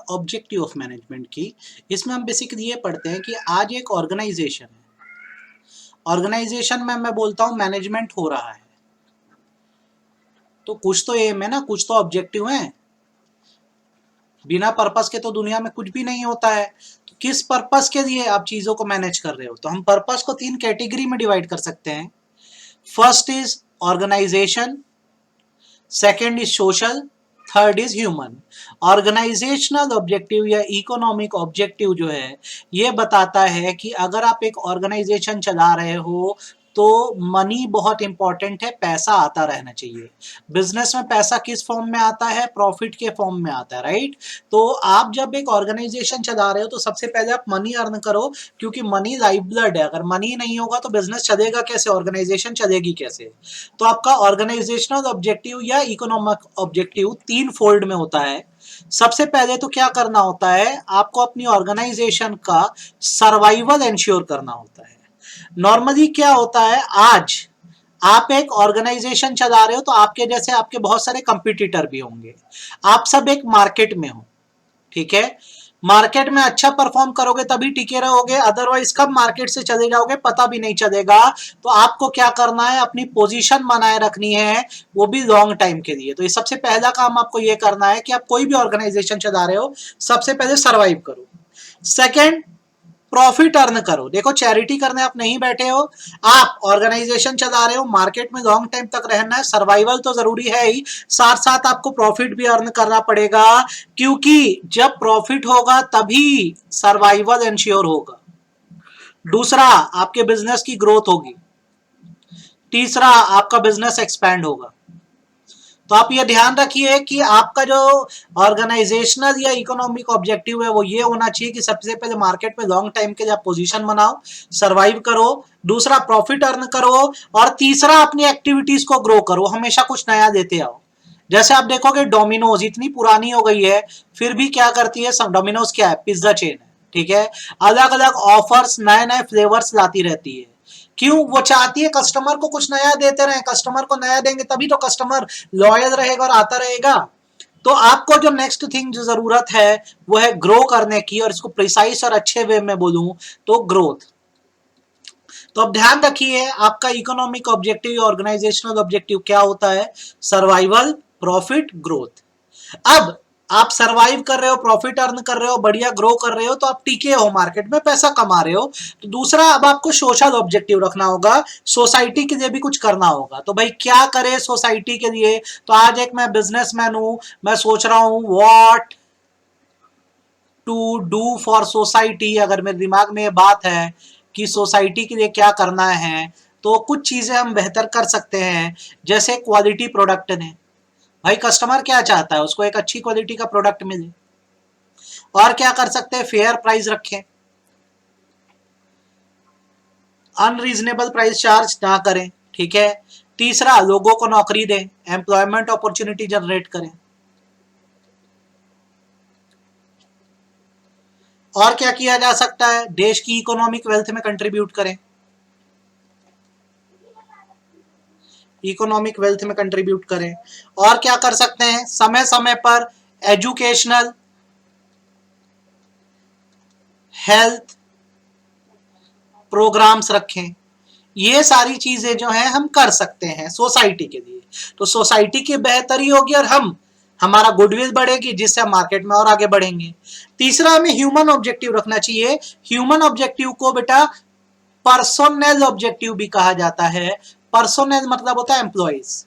Objective of management की। इसमें हम बेसिकली ये पढ़ते हैं कि आज एक ऑर्गेनाइजेशन है, ऑर्गेनाइजेशन में मैं बोलता हूं मैनेजमेंट हो रहा है, तो कुछ तो एम है ना, कुछ तो ऑब्जेक्टिव है। बिना पर्पस के तो दुनिया में कुछ भी नहीं होता है। तो किस पर्पस के लिए आप चीजों को मैनेज कर रहे हो? तो हम पर्पस को 3 कैटेगरी में डिवाइड कर सकते हैं। First is organization, second is social, third is human. Organizational objective या इकोनॉमिक ऑब्जेक्टिव जो है ये बताता है कि अगर आप एक ऑर्गेनाइजेशन चला रहे हो तो मनी बहुत इंपॉर्टेंट है, पैसा आता रहना चाहिए। बिजनेस में पैसा किस फॉर्म में आता है? प्रॉफिट के फॉर्म में आता है, राइट। तो आप जब एक ऑर्गेनाइजेशन चला रहे हो तो सबसे पहले आप मनी अर्न करो, क्योंकि मनी लाइफ ब्लड है। अगर मनी नहीं होगा तो बिजनेस चलेगा कैसे, ऑर्गेनाइजेशन चलेगी कैसे? तो आपका ऑर्गेनाइजेशनल ऑब्जेक्टिव या इकोनॉमिक ऑब्जेक्टिव 3 फोल्ड में होता है। सबसे पहले तो क्या करना होता है, आपको अपनी ऑर्गेनाइजेशन का सर्वाइवल इंश्योर करना होता है। नॉर्मली क्या होता है, आज आप एक ऑर्गेनाइजेशन चला रहे हो तो आपके जैसे आपके बहुत सारे कंपटीटर भी होंगे। आप सब एक मार्केट में हो, ठीक है। मार्केट में अच्छा परफॉर्म करोगे तभी टिके रहोगे, अदरवाइज कब मार्केट से चले जाओगे पता भी नहीं चलेगा। तो आपको क्या करना है, अपनी पोजीशन बनाए रखनी है, वो भी लॉन्ग टाइम के लिए। तो ये सबसे पहला काम आपको ये करना है कि आप कोई भी ऑर्गेनाइजेशन चला रहे हो, सबसे पहले सर्वाइव करो। सेकेंड, प्रॉफिट अर्न करो। देखो चैरिटी करने आप नहीं बैठे हो, आप ऑर्गेनाइजेशन चला रहे हो, मार्केट में लॉन्ग टाइम तक रहना है, सर्वाइवल तो जरूरी है ही, साथ साथ आपको प्रॉफिट भी अर्न करना पड़ेगा, क्योंकि जब प्रॉफिट होगा तभी सर्वाइवल इंश्योर होगा। दूसरा, आपके बिजनेस की ग्रोथ होगी। तीसरा, आपका बिजनेस एक्सपैंड होगा। तो आप ये ध्यान रखिए कि आपका जो ऑर्गेनाइजेशनल या इकोनॉमिक ऑब्जेक्टिव है वो ये होना चाहिए कि सबसे पहले मार्केट में लॉन्ग टाइम के लिए आप पोजीशन बनाओ, सर्वाइव करो। दूसरा, प्रॉफिट अर्न करो। और तीसरा, अपनी एक्टिविटीज को ग्रो करो, हमेशा कुछ नया देते आओ। जैसे आप देखोगे डोमिनोज इतनी पुरानी हो गई है, फिर भी क्या करती है, डोमिनोज क्या है, पिज्जा चेन है, ठीक है। अलग अलग ऑफर्स, नए नए फ्लेवर्स लाती रहती है। क्यों? वो चाहती है कस्टमर को कुछ नया देते रहे, कस्टमर को नया देंगे तभी तो कस्टमर लॉयल रहेगा और आता रहेगा। तो आपको जो नेक्स्ट थिंग जो जरूरत है वो है ग्रो करने की, और इसको प्रिसाइज और अच्छे वे में बोलूं तो ग्रोथ। तो अब ध्यान रखिए, आपका इकोनॉमिक ऑब्जेक्टिव, ऑर्गेनाइजेशनल ऑब्जेक्टिव क्या होता है? Survival, profit, growth. अब आप सर्वाइव कर रहे हो, प्रॉफिट अर्न कर रहे हो, बढ़िया ग्रो कर रहे हो, तो आप टिके हो, मार्केट में पैसा कमा रहे हो। तो दूसरा, अब आपको सोशल ऑब्जेक्टिव रखना होगा, सोसाइटी के लिए भी कुछ करना होगा। तो भाई क्या करे सोसाइटी के लिए? तो आज एक मैं बिजनेसमैन हूं, मैं सोच रहा हूं what to do for society. अगर मेरे दिमाग में ये बात है कि सोसाइटी के लिए क्या करना है, तो कुछ चीजें हम बेहतर कर सकते हैं। जैसे क्वालिटी प्रोडक्ट ने, भाई कस्टमर क्या चाहता है, उसको एक अच्छी क्वालिटी का प्रोडक्ट मिले। और क्या कर सकते हैं, फेयर प्राइस रखें, अनरीजनेबल प्राइस चार्ज ना करें, ठीक है। तीसरा, लोगों को नौकरी दें, एम्प्लॉयमेंट अपॉर्चुनिटी जनरेट करें। और क्या किया जा सकता है, देश की इकोनॉमिक वेल्थ में कंट्रीब्यूट करें, इकोनॉमिक वेल्थ में कंट्रीब्यूट करें। और क्या कर सकते हैं, समय समय पर एजुकेशनल, हेल्थ प्रोग्राम्स रखें। ये सारी चीजें जो है हम कर सकते हैं सोसाइटी के लिए। तो सोसाइटी की बेहतरी होगी और हमारा गुडविल बढ़ेगी, जिससे हम मार्केट में और आगे बढ़ेंगे। तीसरा, हमें ह्यूमन ऑब्जेक्टिव रखना चाहिए। ह्यूमन ऑब्जेक्टिव को बेटा पर्सोनल ऑब्जेक्टिव भी कहा जाता है। पर्सोनल मतलब होता है एम्प्लॉइज।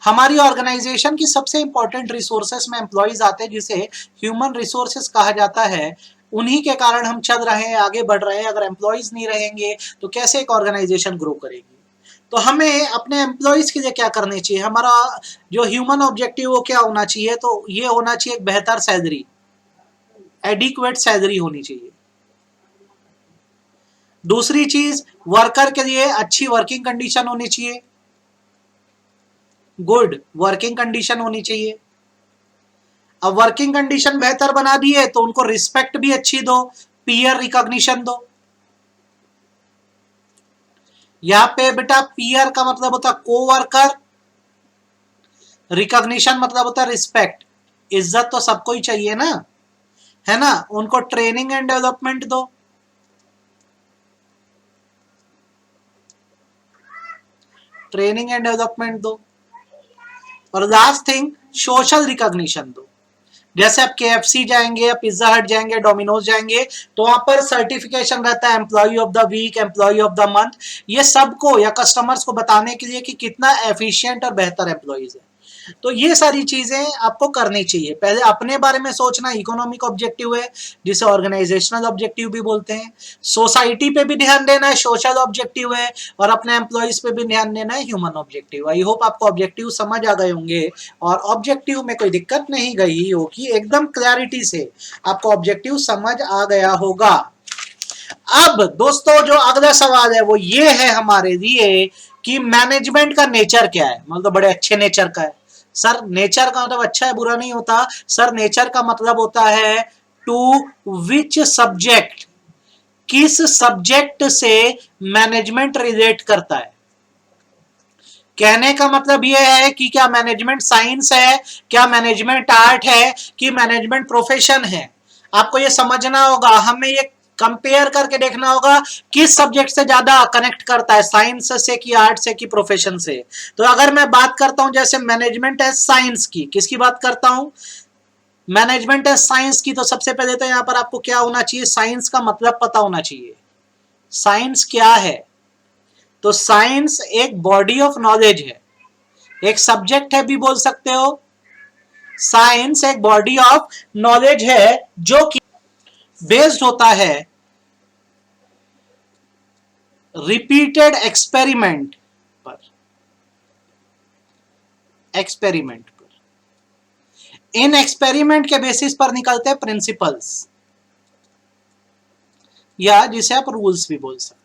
हमारी ऑर्गेनाइजेशन की सबसे इंपॉर्टेंट रिसोर्सेस में एम्प्लॉइज आते हैं, जिसे ह्यूमन रिसोर्सेस कहा जाता है। उन्हीं के कारण हम चल रहे हैं, आगे बढ़ रहे हैं। अगर एम्प्लॉइज नहीं रहेंगे तो कैसे एक ऑर्गेनाइजेशन ग्रो करेगी? तो हमें अपने एम्प्लॉइज के लिए क्या करनी चाहिए, हमारा जो ह्यूमन ऑब्जेक्टिव वो क्या होना चाहिए? तो ये होना चाहिए एक बेहतर सैलरी, एडिक्वेट सैलरी होनी चाहिए। दूसरी चीज, वर्कर के लिए अच्छी वर्किंग कंडीशन होनी चाहिए, गुड वर्किंग कंडीशन होनी चाहिए। अब वर्किंग कंडीशन बेहतर बना दी है तो उनको रिस्पेक्ट भी अच्छी दो, पीयर रिकॉग्निशन दो। यहां पे बेटा पीयर का मतलब होता है कोवर्कर, रिकॉग्निशन मतलब होता है रिस्पेक्ट। इज्जत तो सबको ही चाहिए ना, है ना। उनको ट्रेनिंग एंड डेवलपमेंट दो, ट्रेनिंग एंड डेवलपमेंट दो। और लास्ट थिंग, सोशल रिकॉग्निशन दो। जैसे आप KFC जाएंगे या पिज्जा हट जाएंगे, डोमिनोज जाएंगे, तो वहां पर सर्टिफिकेशन रहता है employee of the week, employee of the month. ये सबको या कस्टमर्स को बताने के लिए कि कितना एफिशिएंट और बेहतर एम्प्लॉइज है। तो ये सारी चीजें आपको करनी चाहिए। पहले अपने बारे में सोचना इकोनॉमिक ऑब्जेक्टिव है, जिसे ऑर्गेनाइजेशनल ऑब्जेक्टिव भी बोलते हैं। सोसाइटी पे भी ध्यान देना है, सोशल ऑब्जेक्टिव है। और अपने एम्प्लॉइज पे भी ध्यान देना है, ह्यूमन ऑब्जेक्टिव। आई होप आपको ऑब्जेक्टिव समझ आ गए होंगे और ऑब्जेक्टिव में कोई दिक्कत नहीं गई होगी, एकदम क्लैरिटी से आपको ऑब्जेक्टिव समझ आ गया होगा। अब दोस्तों जो अगला सवाल है वो ये है हमारे लिए कि मैनेजमेंट का नेचर क्या है। मतलब बड़े अच्छे नेचर का है सर। नेचर का मतलब अच्छा है बुरा नहीं होता सर। नेचर का मतलब होता है टू विच सब्जेक्ट, किस सब्जेक्ट से मैनेजमेंट रिलेट करता है। कहने का मतलब यह है कि क्या मैनेजमेंट साइंस है, क्या मैनेजमेंट आर्ट है, कि मैनेजमेंट प्रोफेशन है। आपको यह समझना होगा, हमें ये कंपेयर करके देखना होगा किस सब्जेक्ट से ज्यादा कनेक्ट करता है, साइंस से कि आर्ट से कि प्रोफेशन से। तो अगर मैं बात करता हूं जैसे मैनेजमेंट है साइंस की, किसकी बात करता हूं, मैनेजमेंट है साइंस की, तो सबसे पहले तो यहां पर आपको क्या होना चाहिए, साइंस का मतलब पता होना चाहिए। साइंस क्या है, तो साइंस एक बॉडी ऑफ नॉलेज है, एक सब्जेक्ट है भी बोल सकते हो। साइंस एक बॉडी ऑफ नॉलेज है जो कि बेस्ड होता है रिपीटेड एक्सपेरिमेंट पर, एक्सपेरिमेंट पर। इन एक्सपेरिमेंट के बेसिस पर निकलते हैं प्रिंसिपल्स, या जिसे आप रूल्स भी बोल सकते हो।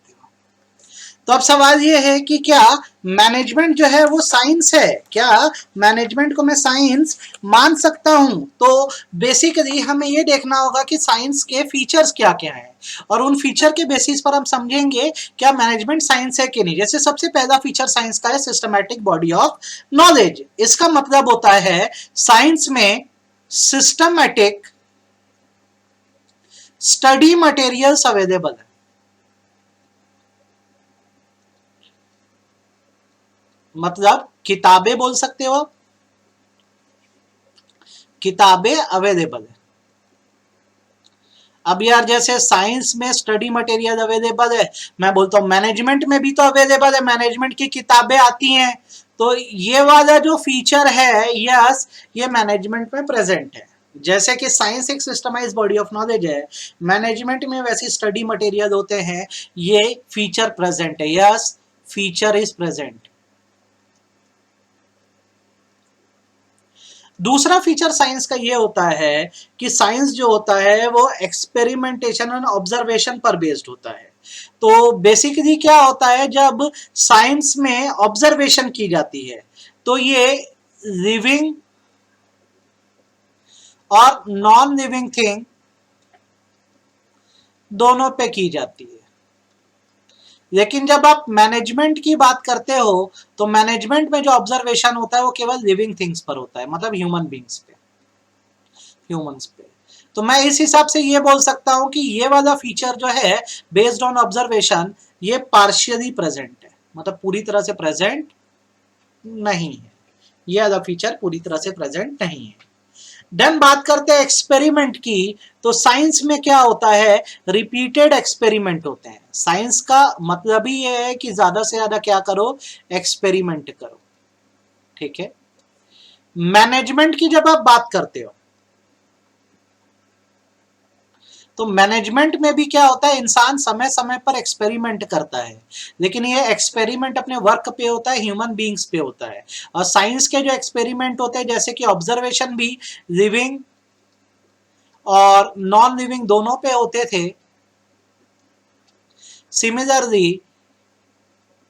तो अब सवाल ये है कि क्या मैनेजमेंट जो है वो साइंस है, क्या मैनेजमेंट को मैं साइंस मान सकता हूं। तो बेसिकली हमें ये देखना होगा कि साइंस के फीचर्स क्या क्या हैं, और उन फीचर के बेसिस पर हम समझेंगे क्या मैनेजमेंट साइंस है कि नहीं। जैसे सबसे पहला फीचर साइंस का है सिस्टमैटिक बॉडी ऑफ नॉलेज। इसका मतलब होता है साइंस में सिस्टमैटिक स्टडी मटेरियल्स अवेलेबल है। मतलब किताबें बोल सकते हो, किताबें अवेलेबल है। अब यार जैसे साइंस में स्टडी मटेरियल अवेलेबल है, मैं बोलता हूं मैनेजमेंट में भी तो अवेलेबल है, मैनेजमेंट की किताबें आती हैं। तो ये वाला जो फीचर है, यस, ये मैनेजमेंट में प्रेजेंट है। जैसे कि साइंस एक सिस्टमाइज बॉडी ऑफ नॉलेज है, मैनेजमेंट में वैसे स्टडी मटेरियल होते हैं, ये फीचर प्रेजेंट है। Yes, feature is present. दूसरा फीचर साइंस का ये होता है कि साइंस जो होता है वो एक्सपेरिमेंटेशन एंड ऑब्जर्वेशन पर बेस्ड होता है। तो बेसिकली क्या होता है, जब साइंस में ऑब्जर्वेशन की जाती है तो ये लिविंग और नॉन लिविंग थिंग दोनों पे की जाती है। लेकिन जब आप मैनेजमेंट की बात करते हो तो मैनेजमेंट में जो ऑब्जर्वेशन होता है वो केवल लिविंग थिंग्स पर होता है, मतलब ह्यूमन बींग्स पे, ह्यूमंस पे। तो मैं इस हिसाब से ये बोल सकता हूं कि ये वाला फीचर जो है बेस्ड ऑन ऑब्जर्वेशन, ये पार्शियली प्रेजेंट है, मतलब पूरी तरह से प्रेजेंट नहीं है। ये वाला फीचर पूरी तरह से प्रेजेंट नहीं है। देन बात करते हैं एक्सपेरिमेंट की। तो साइंस में क्या होता है, रिपीटेड एक्सपेरिमेंट होते हैं। साइंस का मतलब ही ये है कि ज्यादा से ज्यादा क्या करो, एक्सपेरिमेंट करो। ठीक है। मैनेजमेंट की जब आप बात करते हो तो मैनेजमेंट में भी क्या होता है, इंसान समय समय पर एक्सपेरिमेंट करता है, लेकिन ये एक्सपेरिमेंट अपने वर्क पे होता है, ह्यूमन बीइंग्स पे होता है। और साइंस के जो एक्सपेरिमेंट होते हैं जैसे कि ऑब्जर्वेशन भी लिविंग और नॉन लिविंग दोनों पे होते थे। सिमिलरली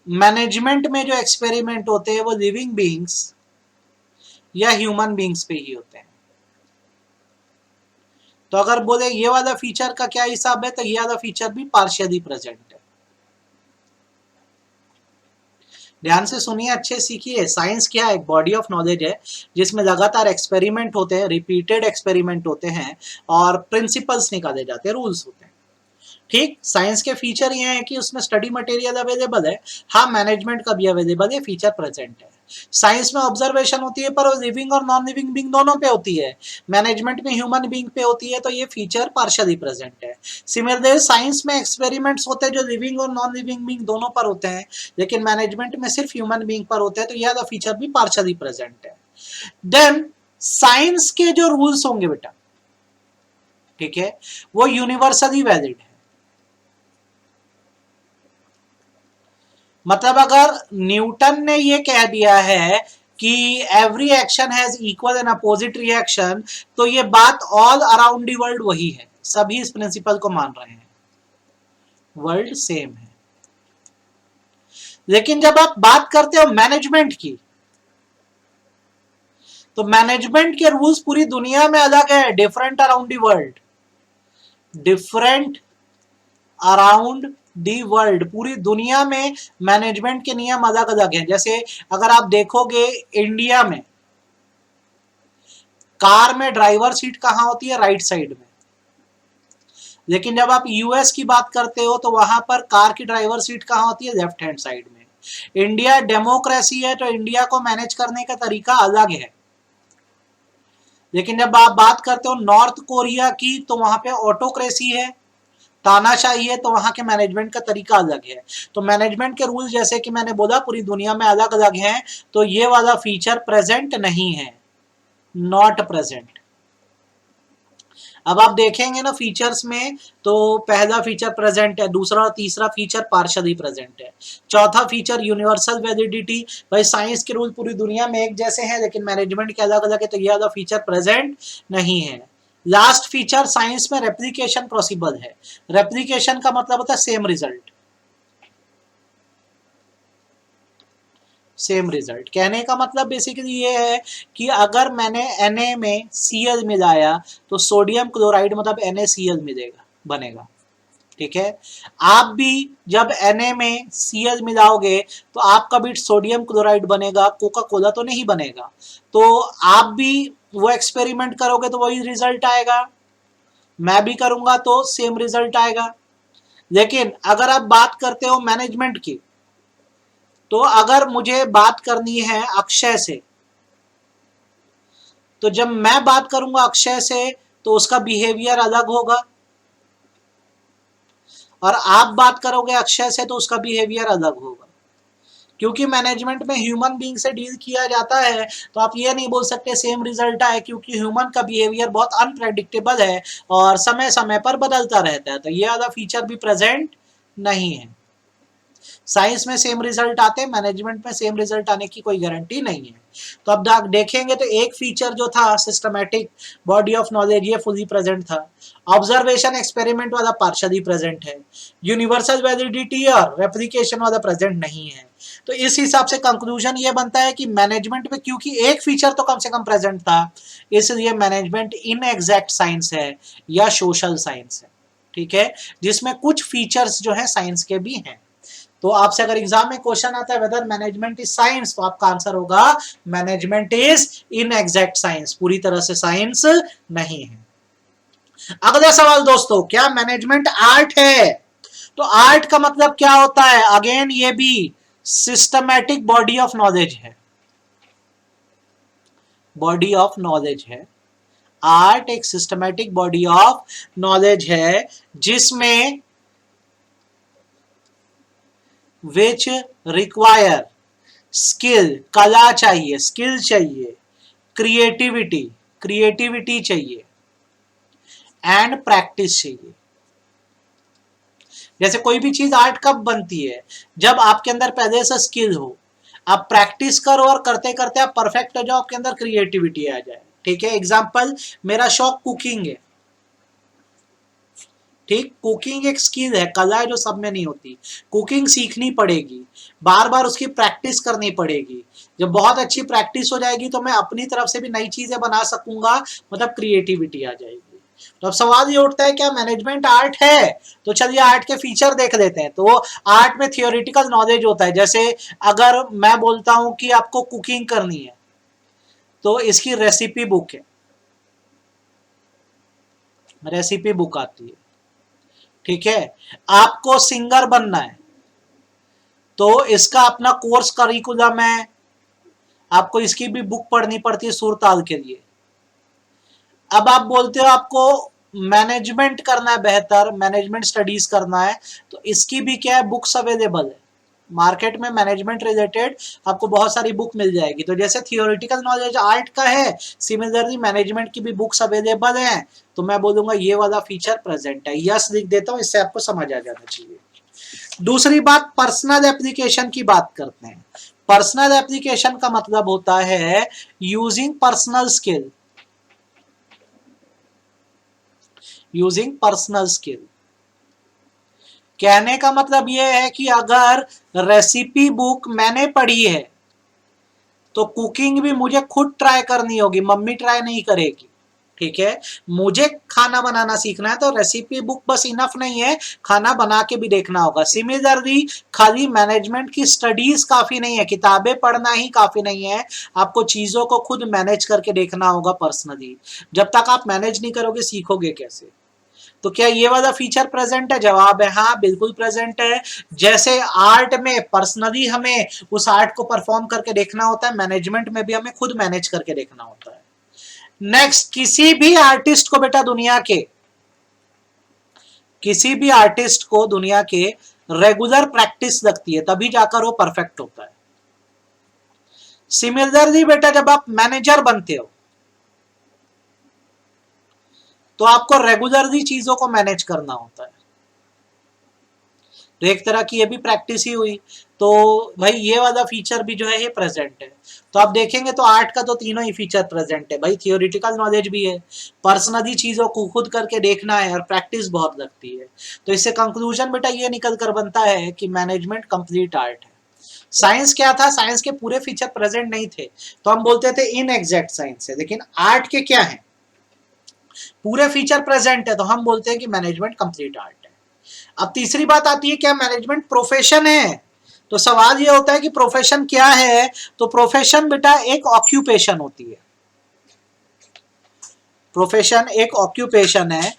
मैनेजमेंट में जो एक्सपेरिमेंट होते हैं वो लिविंग बीइंग्स या ह्यूमन बीइंग्स पे ही होते हैं। तो अगर बोले ये वाला फीचर का क्या हिसाब है, तो ये वाला फीचर भी पार्शियली प्रेजेंट है। ध्यान से सुनिए, अच्छे सीखिए। साइंस क्या है? एक बॉडी ऑफ नॉलेज है जिसमें लगातार एक्सपेरिमेंट होते हैं, रिपीटेड एक्सपेरिमेंट होते हैं और प्रिंसिपल्स निकाले जाते हैं, रूल्स होते हैं। ठीक, साइंस के फीचर ये हैं कि उसमें स्टडी मटेरियल अवेलेबल है, हाँ मैनेजमेंट का भी अवेलेबल है, फीचर प्रेजेंट है। साइंस में ऑब्जर्वेशन होती है पर वो लिविंग और नॉन लिविंग बीइंग दोनों पे होती है। मैनेजमेंट में ह्यूमन बीइंग पे होती है, तो ये फीचर पार्शियली प्रेजेंट है। सिमिलरली साइंस में एक्सपेरिमेंट्स होते हैं जो लिविंग और नॉन लिविंग बीइंग दोनों पर होते हैं, लेकिन मैनेजमेंट में सिर्फ ह्यूमन बीइंग पर होते हैं, तो यह फीचर भी पार्शियली प्रेजेंट है। देन साइंस के जो रूल्स होंगे बेटा, ठीक है, वो यूनिवर्सली वैलिड है। मतलब अगर न्यूटन ने ये कह दिया है कि every action has equal and opposite reaction, तो ये बात ऑल अराउंड दी वर्ल्ड वही है, सभी इस प्रिंसिपल को मान रहे हैं, वर्ल्ड सेम है। लेकिन जब आप बात करते हो मैनेजमेंट की, तो मैनेजमेंट के रूल्स पूरी दुनिया में अलग है, different around the world, different around the world, पूरी दुनिया में मैनेजमेंट के नियम अलग अलग हैं। जैसे अगर आप देखोगे इंडिया में कार में ड्राइवर सीट कहां होती है? राइट साइड में। लेकिन जब आप यूएस की बात करते हो तो वहां पर कार की ड्राइवर सीट कहां होती है? लेफ्ट हैंड साइड में। इंडिया डेमोक्रेसी है तो इंडिया को मैनेज करने का तरीका अलग है। लेकिन जब आप बात करते हो नॉर्थ कोरिया की, तो वहां पे ऑटोक्रेसी है, तानाशाही है, तो वहां के मैनेजमेंट का तरीका अलग है। तो मैनेजमेंट के रूल जैसे कि मैंने बोला पूरी दुनिया में अलग अलग हैं, तो ये वाला फीचर प्रेजेंट नहीं है, नॉट प्रेजेंट। अब आप देखेंगे ना फीचर्स में, तो पहला फीचर प्रेजेंट है, दूसरा और तीसरा फीचर पार्शियली प्रेजेंट है, चौथा फीचर यूनिवर्सल वैलिडिटी। भाई साइंस के रूल पूरी दुनिया में एक जैसे हैं लेकिन मैनेजमेंट के अलग अलग है, तो यह वाला फीचर प्रेजेंट नहीं है। लास्ट फीचर साइंस में रेप्लिकेशन पॉसिबल है। रेप्लिकेशन का मतलब होता है सेम रिजल्ट, सेम रिजल्ट। कहने का मतलब बेसिकली ये है कि अगर मैंने Na में Cl मिलाया तो सोडियम क्लोराइड मतलब NaCl मिलेगा, बनेगा। ठीक है, आप भी जब Na में Cl मिलाओगे तो आपका भी सोडियम क्लोराइड बनेगा, कोका कोला तो नहीं बनेगा। तो आप भी वो एक्सपेरिमेंट करोगे तो वही रिजल्ट आएगा, मैं भी करूंगा तो सेम रिजल्ट आएगा। लेकिन अगर आप बात करते हो मैनेजमेंट की, तो अगर मुझे बात करनी है अक्षय से, तो जब मैं बात करूंगा अक्षय से तो उसका बिहेवियर अलग होगा, और आप बात करोगे अक्षय से तो उसका बिहेवियर अलग होगा। क्योंकि मैनेजमेंट में ह्यूमन बीइंग से डील किया जाता है, तो आप ये नहीं बोल सकते सेम रिजल्ट आए, क्योंकि ह्यूमन का बिहेवियर बहुत अनप्रेडिक्टेबल है और समय समय पर बदलता रहता है, तो ये वाला फीचर भी प्रेजेंट नहीं है। साइंस में सेम रिजल्ट आते हैं, मैनेजमेंट में सेम रिजल्ट आने की कोई गारंटी नहीं है। तो अब देखेंगे तो एक फीचर जो था सिस्टमैटिक बॉडी ऑफ नॉलेज, ये फुली प्रेजेंट था। ऑब्जर्वेशन एक्सपेरिमेंट वाला पार्शियली प्रेजेंट है। यूनिवर्सल वैलिडिटी और रेप्लिकेशन वाला प्रेजेंट नहीं है। तो इस हिसाब से कंक्लूजन ये बनता है कि मैनेजमेंट में क्योंकि एक फीचर तो कम से कम प्रेजेंट था, इसलिए मैनेजमेंट इनएग्जैक्ट साइंस है या सोशल साइंस है। ठीक है, जिसमें कुछ फीचर्स जो है साइंस के भी हैं। तो आपसे अगर एग्जाम में क्वेश्चन आता है वेदर मैनेजमेंट इज साइंस, तो आपका आंसर होगा मैनेजमेंट इज इनएग्जैक्ट साइंस, पूरी तरह से साइंस नहीं है। अगला सवाल दोस्तों, क्या मैनेजमेंट आर्ट है? तो आर्ट का मतलब क्या होता है? अगेन ये भी सिस्टमैटिक बॉडी ऑफ नॉलेज है, बॉडी ऑफ नॉलेज है। आर्ट एक सिस्टमैटिक बॉडी ऑफ नॉलेज है जिसमें विच रिक्वायर स्किल, कला चाहिए, स्किल चाहिए, क्रिएटिविटी, क्रिएटिविटी चाहिए, एंड प्रैक्टिस चाहिए। जैसे कोई भी चीज आर्ट कब बनती है? जब आपके अंदर पहले से स्किल हो, आप प्रैक्टिस करो और करते करते आप परफेक्ट हो जाओ, आपके अंदर क्रिएटिविटी आ जाए। ठीक है, एग्जाम्पल, मेरा शौक कुकिंग है। ठीक, कुकिंग एक स्किल है, कला है जो सब में नहीं होती। कुकिंग सीखनी पड़ेगी, बार बार उसकी प्रैक्टिस करनी पड़ेगी। जब बहुत अच्छी प्रैक्टिस हो जाएगी तो मैं अपनी तरफ से भी नई चीजें बना सकूंगा, मतलब क्रिएटिविटी आ जाएगी। तो अब सवाल ये उठता है क्या मैनेजमेंट आर्ट है? तो चलिए आर्ट के फीचर देख लेते हैं। तो आर्ट में थियोरिटिकल नॉलेज होता है, जैसे अगर मैं बोलता हूं कि आपको कुकिंग करनी है तो इसकी रेसिपी बुक है, रेसिपी बुक आती है, ठीक है। आपको सिंगर बनना है तो इसका अपना कोर्स करिकुलम है, आपको इसकी भी बुक पढ़नी पड़ती है सुर ताल के लिए। अब आप बोलते हो आपको मैनेजमेंट करना है, बेहतर मैनेजमेंट स्टडीज करना है, तो इसकी भी क्या है बुक्स अवेलेबल है मार्केट में, मैनेजमेंट रिलेटेड आपको बहुत सारी बुक मिल जाएगी। तो जैसे थियोरिटिकल नॉलेज आर्ट का है, सिमिलरली मैनेजमेंट की भी बुक्स अवेलेबल हैं, तो मैं बोलूंगा ये वाला फीचर प्रेजेंट है। यस लिख देता हूं, इससे आपको समझ आ जाना चाहिए। दूसरी बात, पर्सनल एप्लीकेशन की बात करते हैं। पर्सनल एप्लीकेशन का मतलब होता है using personal skill, using personal skill. कहने का मतलब यह है कि अगर रेसिपी बुक मैंने पढ़ी है तो कुकिंग भी मुझे खुद ट्राई करनी होगी, मम्मी ट्राई नहीं करेगी, ठीक है। मुझे खाना बनाना सीखना है तो रेसिपी बुक बस इनफ नहीं है, खाना बना के भी देखना होगा। सिमिलरली खाली मैनेजमेंट की स्टडीज काफी नहीं है, किताबें पढ़ना ही काफी नहीं है, आपको चीजों को खुद मैनेज करके देखना होगा पर्सनली। जब तक आप मैनेज नहीं करोगे सीखोगे कैसे? तो क्या ये वाला फीचर प्रेजेंट है? जवाब है हाँ, बिल्कुल प्रेजेंट है। जैसे आर्ट में पर्सनली हमें उस आर्ट को परफॉर्म करके देखना होता है, मैनेजमेंट में भी हमें खुद मैनेज करके देखना होता है। नेक्स्ट, किसी भी आर्टिस्ट को बेटा दुनिया के, किसी भी आर्टिस्ट को दुनिया के रेगुलर प्रैक्टिस लगती है, तभी जाकर वो परफेक्ट होता है। सिमिलरली बेटा जब आप मैनेजर बनते हो तो आपको रेगुलरली चीजों को मैनेज करना होता है, तो एक तरह की ये भी प्रैक्टिस ही हुई। तो भाई ये वाला फीचर भी जो है ये प्रेजेंट है। तो आप देखेंगे तो आर्ट का तो तीनों ही फीचर प्रेजेंट है भाई, थियोरिटिकल नॉलेज भी है, पर्सनली चीजों को खुद करके देखना है और प्रैक्टिस बहुत लगती है। तो इससे कंक्लूजन बेटा ये निकल कर बनता है कि मैनेजमेंट कंप्लीट आर्ट है। साइंस क्या था? साइंस के पूरे फीचर प्रेजेंट नहीं थे तो हम बोलते थे इनएग्जैक्ट साइंस है, लेकिन आर्ट के क्या है पूरे फीचर प्रेजेंट है तो हम बोलते हैं कि मैनेजमेंट कंप्लीट आर्ट है। अब तीसरी बात आती है क्या मैनेजमेंट प्रोफेशन है? तो सवाल ये होता है कि प्रोफेशन क्या है? तो प्रोफेशन बेटा एक ऑक्यूपेशन होती है, प्रोफेशन एक ऑक्यूपेशन है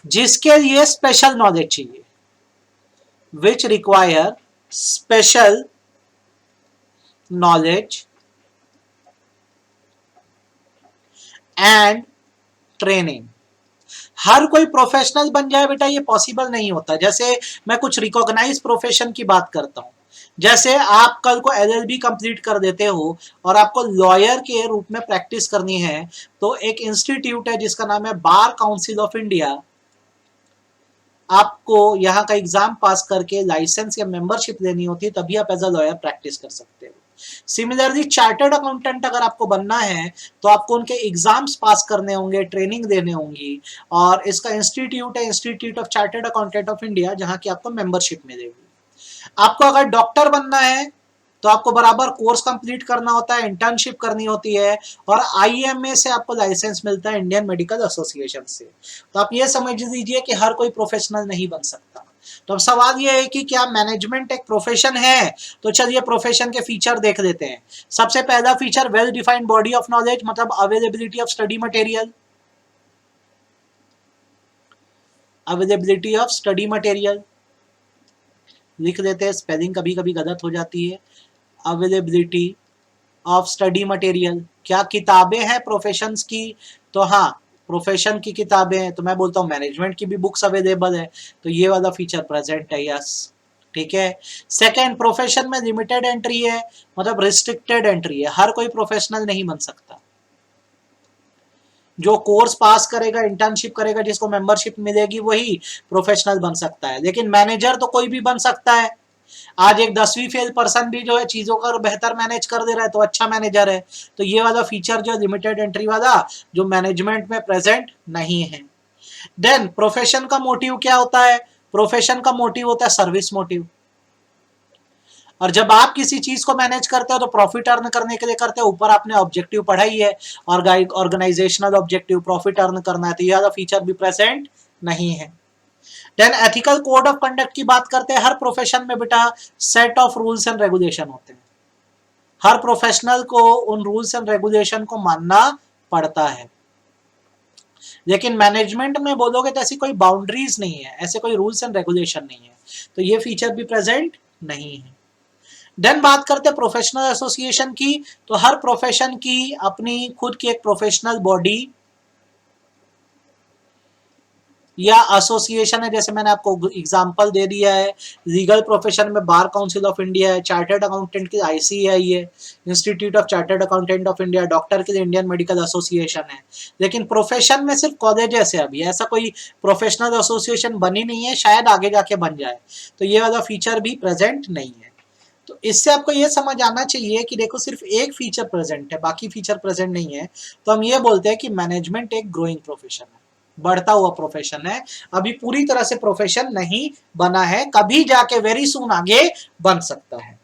जिसके लिए स्पेशल नॉलेज चाहिए, which require special knowledge and training. हर कोई प्रोफेशनल बन जाए बेटा ये पॉसिबल नहीं होता। जैसे मैं कुछ रिकॉग्नाइज प्रोफेशन की बात करता हूं, जैसे आप कल को एलएलबी कंप्लीट कर देते हो और आपको लॉयर के रूप में प्रैक्टिस करनी है, तो एक इंस्टीट्यूट है जिसका नाम है बार काउंसिल ऑफ इंडिया, आपको यहाँ का एग्जाम पास करके लाइसेंस या मेंबरशिप लेनी होती है, तभी आप एज अ लॉयर प्रैक्टिस कर सकते हो। सिमिलरली चार्टर्ड अकाउंटेंट अगर आपको बनना है तो आपको उनके एग्जाम्स पास करने होंगे, ट्रेनिंग देने होंगी, और इसका इंस्टीट्यूट है institute of chartered accountant of India, जहां की आपको मेंबरशिप मिलेगी। आपको अगर डॉक्टर बनना है तो आपको बराबर कोर्स कंप्लीट करना होता है, इंटर्नशिप करनी होती है, और आईएमए से आपको लाइसेंस मिलता है, इंडियन मेडिकल एसोसिएशन से। तो आप ये समझ लीजिए कि हर कोई प्रोफेशनल नहीं बन सकता। तो अब सवाल ये है कि क्या मैनेजमेंट एक प्रोफेशन है? तो चलिए प्रोफेशन के फीचर देख लेते हैं। सबसे पहला feature well defined body of knowledge, मतलब availability of study material, availability of study material लिख देते हैं, स्पेलिंग कभी कभी गलत हो जाती है। अवेलेबिलिटी ऑफ स्टडी मटेरियल, क्या किताबें हैं प्रोफेशंस की? तो हाँ, प्रोफेशन की किताबें हैं, तो मैं बोलता हूँ मैनेजमेंट की भी बुक्स अवेलेबल है, तो ये वाला फीचर प्रेजेंट है, यस, ठीक है। सेकंड, प्रोफेशन में लिमिटेड एंट्री है, मतलब रिस्ट्रिक्टेड एंट्री है, हर कोई प्रोफेशनल नहीं बन सकता। जो कोर्स पास करेगा, इंटर्नशिप करेगा, जिसको मेंबरशिप मिलेगी, वही प्रोफेशनल बन सकता है। लेकिन मैनेजर तो कोई भी बन सकता है। आज एक 10वीं फेल पर्सन भी जो है चीजों का बेहतर मैनेज कर दे रहा है तो अच्छा मैनेजर है। तो ये वाला फीचर जो लिमिटेड एंट्री वाला, जो मैनेजमेंट में प्रेजेंट नहीं है। देन प्रोफेशन का मोटिव क्या होता है? प्रोफेशन का मोटिव होता है सर्विस मोटिव। और जब आप किसी चीज को मैनेज करते हो तो प्रॉफिट अर्न करने के लिए करते हो, ऊपर आपने ऑब्जेक्टिव पढ़ाई है और ऑर्गेनाइजेशनल ऑब्जेक्टिव प्रॉफिट अर्न करना है, तो ये वाला फीचर भी प्रेजेंट नहीं है। Then ethical code of conduct की बात करते हैं। हर प्रोफेशन में बेटा set of rules and regulation होते हैं, हर प्रोफेशनल को उन रूल्स एंड रेगुलेशन को मानना पड़ता है। लेकिन मैनेजमेंट में बोलोगे तो ऐसी कोई बाउंड्रीज नहीं है, ऐसे कोई रूल्स एंड रेगुलेशन नहीं है, तो ये फीचर भी प्रेजेंट नहीं है। देन बात करते हैं प्रोफेशनल एसोसिएशन की, तो हर प्रोफेशन की अपनी खुद की एक प्रोफेशनल बॉडी या एसोसिएशन है। जैसे मैंने आपको एग्जांपल दे दिया है, लीगल प्रोफेशन में बार काउंसिल ऑफ इंडिया है, चार्टर्ड अकाउंटेंट की ICAI है, institute of chartered accountant of India, doctor के लिए इंडियन मेडिकल एसोसिएशन है। लेकिन प्रोफेशन में सिर्फ कॉलेजेस है, अभी ऐसा कोई प्रोफेशनल एसोसिएशन बनी नहीं है, शायद आगे जाके बन जाए, तो ये वाला फीचर भी प्रेजेंट नहीं है। तो इससे आपको ये समझ आना चाहिए कि देखो सिर्फ एक फीचर प्रेजेंट है, बाकी फीचर प्रेजेंट नहीं है, तो हम ये बोलते हैं कि मैनेजमेंट एक ग्रोइंग प्रोफेशन है, बढ़ता हुआ प्रोफेशन है, अभी पूरी तरह से प्रोफेशन नहीं बना है, कभी जाके वेरी सून आगे बन सकता है।